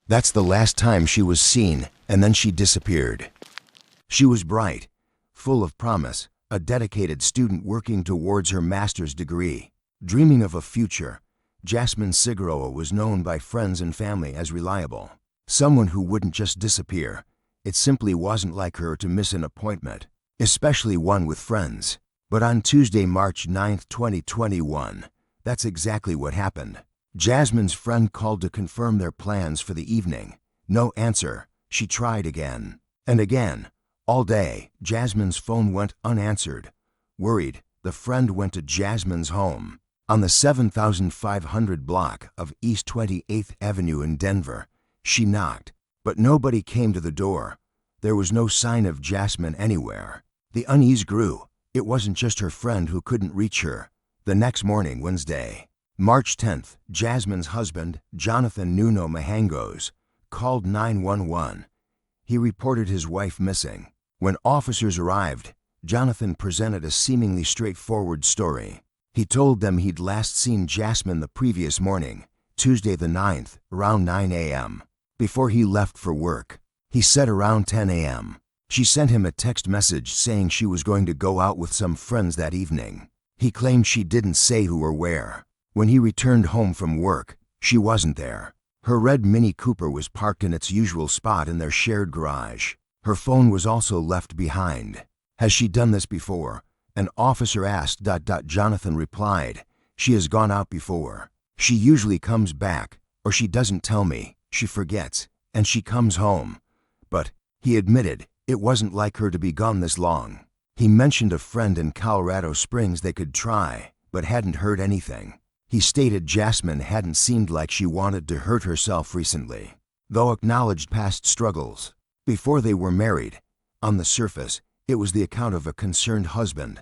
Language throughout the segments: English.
That's the last time she was seen, and then she disappeared. She was bright, full of promise, a dedicated student working towards her master's degree. Dreaming of a future, Jasmine Cigaroa was known by friends and family as reliable. Someone who wouldn't just disappear. It simply wasn't like her to miss an appointment, especially one with friends. But on Tuesday, March 9, 2021, that's exactly what happened. Jasmine's friend called to confirm their plans for the evening. No answer. She tried again and again. All day, Jasmine's phone went unanswered. Worried, the friend went to Jasmine's home on the 7500 block of East 28th Avenue in Denver. She knocked, but nobody came to the door. There was no sign of Jasmine anywhere. The unease grew. It wasn't just her friend who couldn't reach her. The next morning, Wednesday, March 10th, Jasmine's husband, Jonathan Nuno Mahangos, called 911. He reported his wife missing. When officers arrived, Jonathan presented a seemingly straightforward story. He told them he'd last seen Jasmine the previous morning, Tuesday the 9th, around 9 a.m. Before he left for work. He said around 10 a.m. She sent him a text message saying she was going to go out with some friends that evening. He claimed she didn't say who or where. When he returned home from work, she wasn't there. Her red Mini Cooper was parked in its usual spot in their shared garage. Her phone was also left behind. Has she done this before? An officer asked. Jonathan replied, she has gone out before. She usually comes back, or she doesn't tell me. She forgets, and she comes home. But, he admitted, it wasn't like her to be gone this long. He mentioned a friend in Colorado Springs they could try, but hadn't heard anything. He stated Jasmine hadn't seemed like she wanted to hurt herself recently, though acknowledged past struggles. Before they were married, on the surface, it was the account of a concerned husband.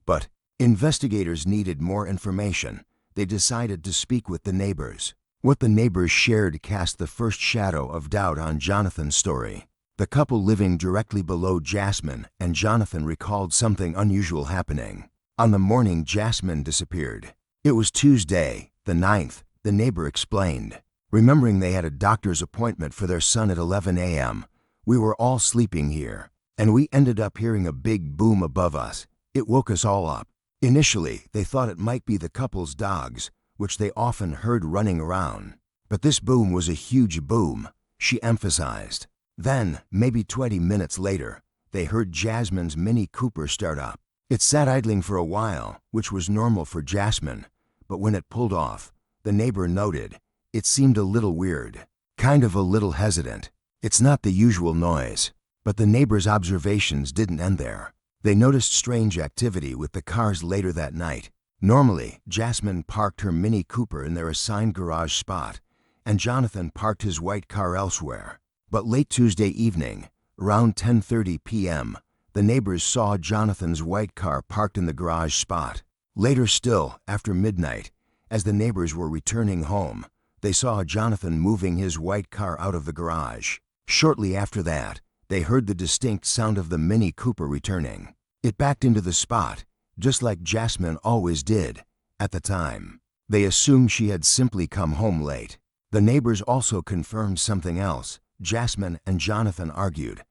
But investigators needed more information. They decided to speak with the neighbors. What the neighbors shared cast the first shadow of doubt on Jonathan's story. The couple living directly below Jasmine and Jonathan recalled something unusual happening. On the morning Jasmine disappeared. It was Tuesday, the 9th, the neighbor explained. Remembering they had a doctor's appointment for their son at 11 a.m., we were all sleeping here, and we ended up hearing a big boom above us. It woke us all up. Initially, they thought it might be the couple's dogs, which they often heard running around. But this boom was a huge boom, she emphasized. Then, maybe 20 minutes later, they heard Jasmine's Mini Cooper start up. It sat idling for a while, which was normal for Jasmine, but when it pulled off, the neighbor noted, it seemed a little weird, kind of a little hesitant. It's not the usual noise. But the neighbor's observations didn't end there. They noticed strange activity with the cars later that night. Normally, Jasmine parked her Mini Cooper in their assigned garage spot, and Jonathan parked his white car elsewhere. But late Tuesday evening, around 10:30 p.m., the neighbors saw Jonathan's white car parked in the garage spot. Later still, after midnight, as the neighbors were returning home, they saw Jonathan moving his white car out of the garage. Shortly after that, they heard the distinct sound of the Mini Cooper returning. It backed into the spot, just like Jasmine always did. At the time, they assumed she had simply come home late. The neighbors also confirmed something else. Jasmine and Jonathan argued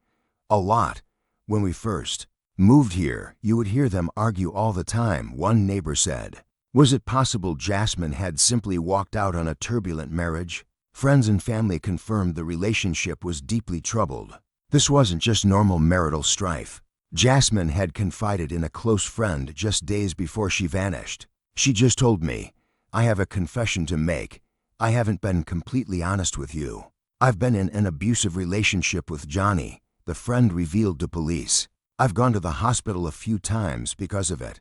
a lot. When we first moved here, you would hear them argue all the time, one neighbor said. Was it possible Jasmine had simply walked out on a turbulent marriage? Friends and family confirmed the relationship was deeply troubled. This wasn't just normal marital strife. Jasmine had confided in a close friend just days before she vanished. She just told me, I have a confession to make. I haven't been completely honest with you. I've been in an abusive relationship with Johnny, the friend revealed to police. I've gone to the hospital a few times because of it.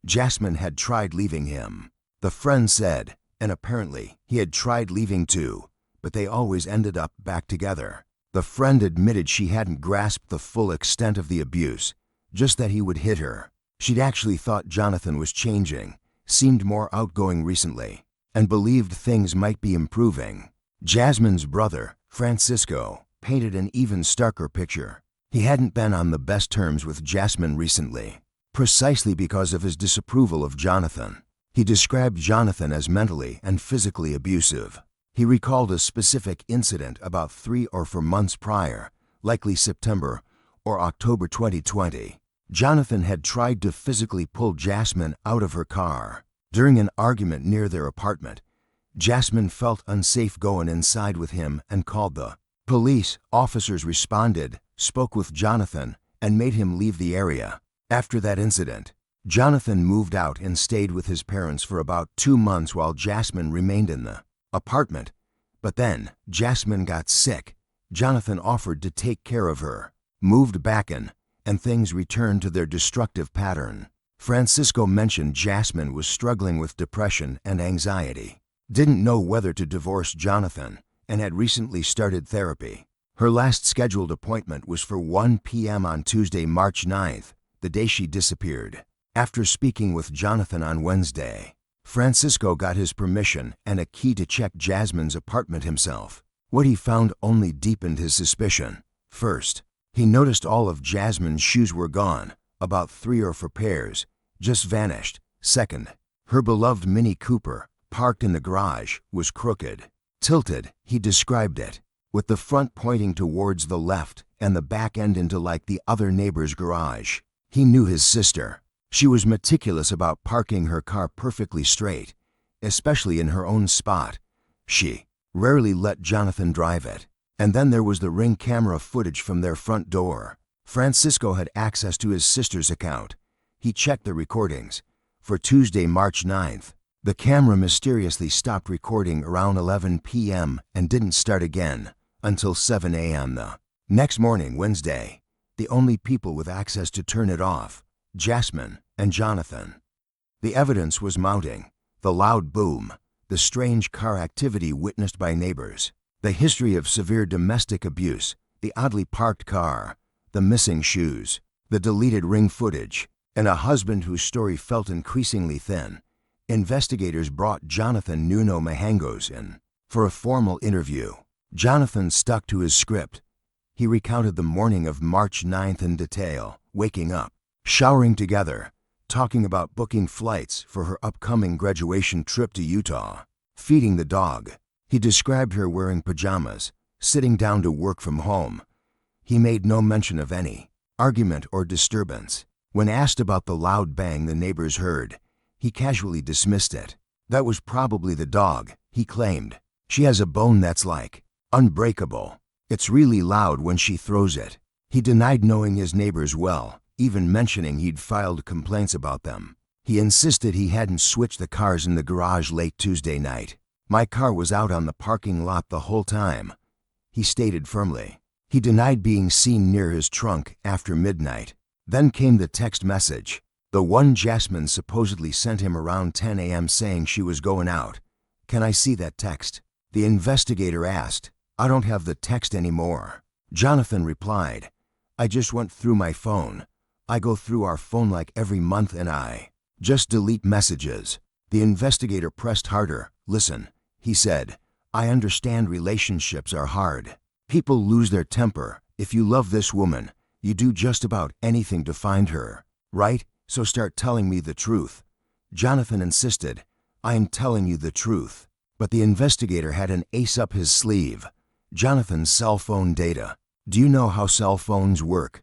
Jasmine had tried leaving him, the friend said, and apparently he had tried leaving too, but they always ended up back together. The friend admitted she hadn't grasped the full extent of the abuse, just that he would hit her. She'd actually thought Jonathan was changing, seemed more outgoing recently, and believed things might be improving. Jasmine's brother, Francisco, painted an even starker picture. He hadn't been on the best terms with Jasmine recently, precisely because of his disapproval of Jonathan. He described Jonathan as mentally and physically abusive. He recalled a specific incident about 3 or 4 months prior, likely September or October 2020. Jonathan had tried to physically pull Jasmine out of her car. During an argument near their apartment, Jasmine felt unsafe going inside with him and called the police. Officers responded, spoke with Jonathan, and made him leave the area. After that incident, Jonathan moved out and stayed with his parents for about 2 months while Jasmine remained in the apartment. But then, Jasmine got sick. Jonathan offered to take care of her, moved back in, and things returned to their destructive pattern. Francisco mentioned Jasmine was struggling with depression and anxiety, didn't know whether to divorce Jonathan, and had recently started therapy. Her last scheduled appointment was for 1 p.m. on Tuesday, March 9th, the day she disappeared. After speaking with Jonathan on Wednesday, Francisco got his permission and a key to check Jasmine's apartment himself. What he found only deepened his suspicion. First, he noticed all of Jasmine's shoes were gone, about 3 or 4 pairs, just vanished. Second, her beloved Mini Cooper, parked in the garage, was crooked, tilted, he described it, with the front pointing towards the left and the back end into like the other neighbor's garage. He knew his sister. She was meticulous about parking her car perfectly straight, especially in her own spot. She rarely let Jonathan drive it. And then there was the Ring camera footage from their front door. Francisco had access to his sister's account. He checked the recordings. For Tuesday, March 9th, the camera mysteriously stopped recording around 11 p.m. and didn't start again until 7 a.m. the next morning, Wednesday. The only people with access to turn it off, Jasmine and Jonathan. The evidence was mounting. The loud boom, the strange car activity witnessed by neighbors, the history of severe domestic abuse, the oddly parked car, the missing shoes, the deleted Ring footage, and a husband whose story felt increasingly thin. Investigators brought Jonathan Nuno Mahangos in for a formal interview. Jonathan stuck to his script. He recounted the morning of March 9th in detail, waking up, showering together, talking about booking flights for her upcoming graduation trip to Utah, feeding the dog. He described her wearing pajamas, sitting down to work from home. He made no mention of any argument or disturbance. When asked about the loud bang the neighbors heard, he casually dismissed it. That was probably the dog, he claimed. She has a bone that's like unbreakable. It's really loud when she throws it. He denied knowing his neighbors well, even mentioning he'd filed complaints about them. He insisted he hadn't switched the cars in the garage late Tuesday night. My car was out on the parking lot the whole time, he stated firmly. He denied being seen near his trunk after midnight. Then came the text message, the one Jasmine supposedly sent him around 10 a.m. saying she was going out. Can I see that text? The investigator asked. I don't have the text anymore. Jonathan replied, I just went through my phone. I go through our phone like every month and I just delete messages. The investigator pressed harder. Listen, he said, I understand relationships are hard. People lose their temper. If you love this woman, you do just about anything to find her, right? So start telling me the truth. Jonathan insisted, I am telling you the truth. But the investigator had an ace up his sleeve. Jonathan's cell phone data. Do you know how cell phones work?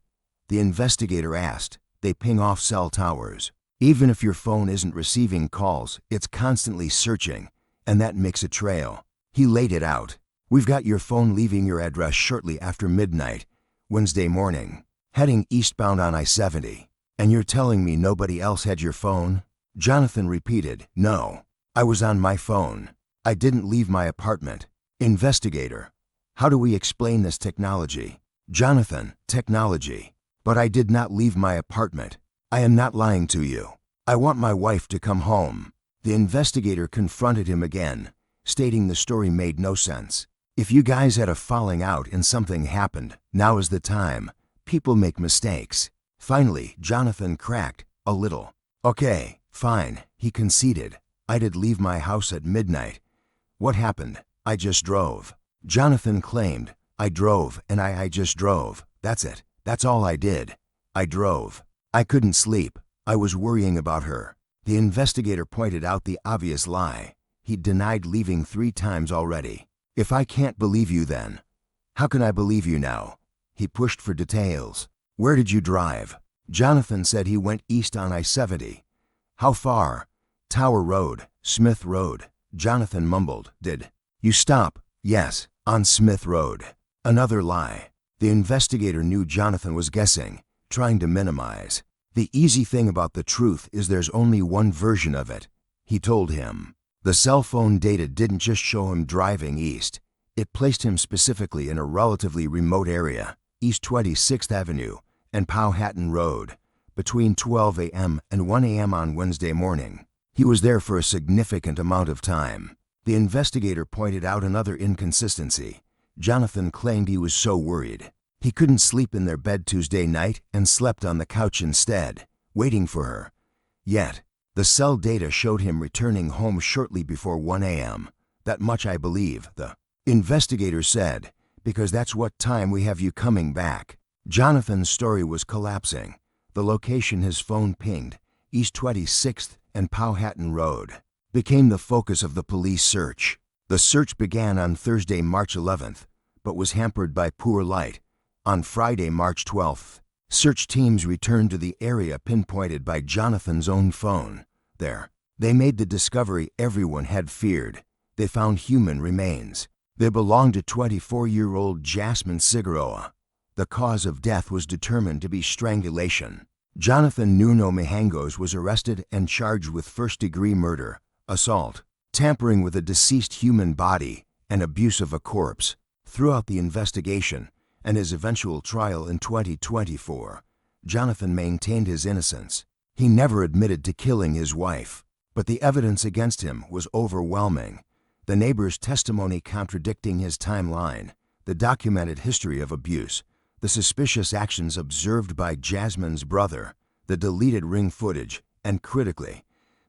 The investigator asked. They ping off cell towers. Even if your phone isn't receiving calls, it's constantly searching, and that makes a trail. He laid it out. We've got your phone leaving your address shortly after midnight, Wednesday morning, heading eastbound on I-70. And you're telling me nobody else had your phone? Jonathan repeated, No, I was on my phone. I didn't leave my apartment. Investigator, how do we explain this technology? Jonathan, technology. But I did not leave my apartment. I am not lying to you. I want my wife to come home. The investigator confronted him again, stating the story made no sense. If you guys had a falling out and something happened, now is the time. People make mistakes. Finally, Jonathan cracked a little. Okay, fine, he conceded. I did leave my house at midnight. What happened? I just drove. Jonathan claimed, I drove and I just drove. That's it. That's all I did. I drove. I couldn't sleep. I was worrying about her. The investigator pointed out the obvious lie. He'd denied leaving 3 times already. If I can't believe you then, how can I believe you now? He pushed for details. Where did you drive? Jonathan said he went east on I-70. How far? Tower Road, Smith Road. Jonathan mumbled. Did you stop? Yes, on Smith Road. Another lie. The investigator knew Jonathan was guessing, trying to minimize. The easy thing about the truth is there's only one version of it, he told him. The cell phone data didn't just show him driving east. It placed him specifically in a relatively remote area, East 26th Avenue and Powhatan Road, between 12 a.m. and 1 a.m. on Wednesday morning. He was there for a significant amount of time. The investigator pointed out another inconsistency. Jonathan claimed he was so worried. He couldn't sleep in their bed Tuesday night and slept on the couch instead, waiting for her. Yet, the cell data showed him returning home shortly before 1 a.m. That much I believe, the investigator said, because that's what time we have you coming back. Jonathan's story was collapsing. The location his phone pinged, East 26th and Powhatan Road, became the focus of the police search. The search began on Thursday, March 11th, but was hampered by poor light. On Friday, March 12th, search teams returned to the area pinpointed by Jonathan's own phone. There, they made the discovery everyone had feared. They found human remains. They belonged to 24-year-old Jasmine Cigaroa. The cause of death was determined to be strangulation. Jonathan Nuno Mihangos was arrested and charged with first-degree murder, assault, tampering with a deceased human body, and abuse of a corpse. Throughout the investigation and his eventual trial in 2024, Jonathan maintained his innocence. He never admitted to killing his wife, but the evidence against him was overwhelming. The neighbor's testimony contradicting his timeline, the documented history of abuse, the suspicious actions observed by Jasmine's brother, the deleted ring footage, and critically,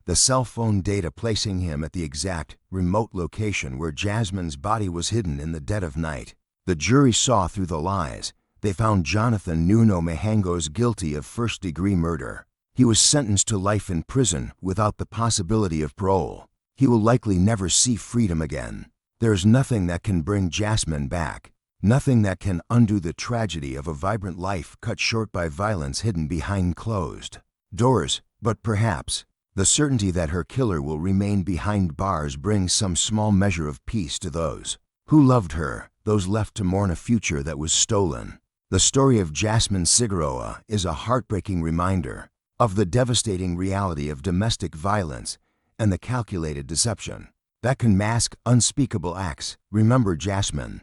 the cell phone data placing him at the exact, remote location where Jasmine's body was hidden in the dead of night. The jury saw through the lies. They found Jonathan Nuno Mihangos guilty of first-degree murder. He was sentenced to life in prison without the possibility of parole. He will likely never see freedom again. There's nothing that can bring Jasmine back. Nothing that can undo the tragedy of a vibrant life cut short by violence hidden behind closed doors, but perhaps the certainty that her killer will remain behind bars brings some small measure of peace to those who loved her, those left to mourn a future that was stolen. The story of Jasmine Cigaroa is a heartbreaking reminder of the devastating reality of domestic violence and the calculated deception that can mask unspeakable acts. Remember Jasmine.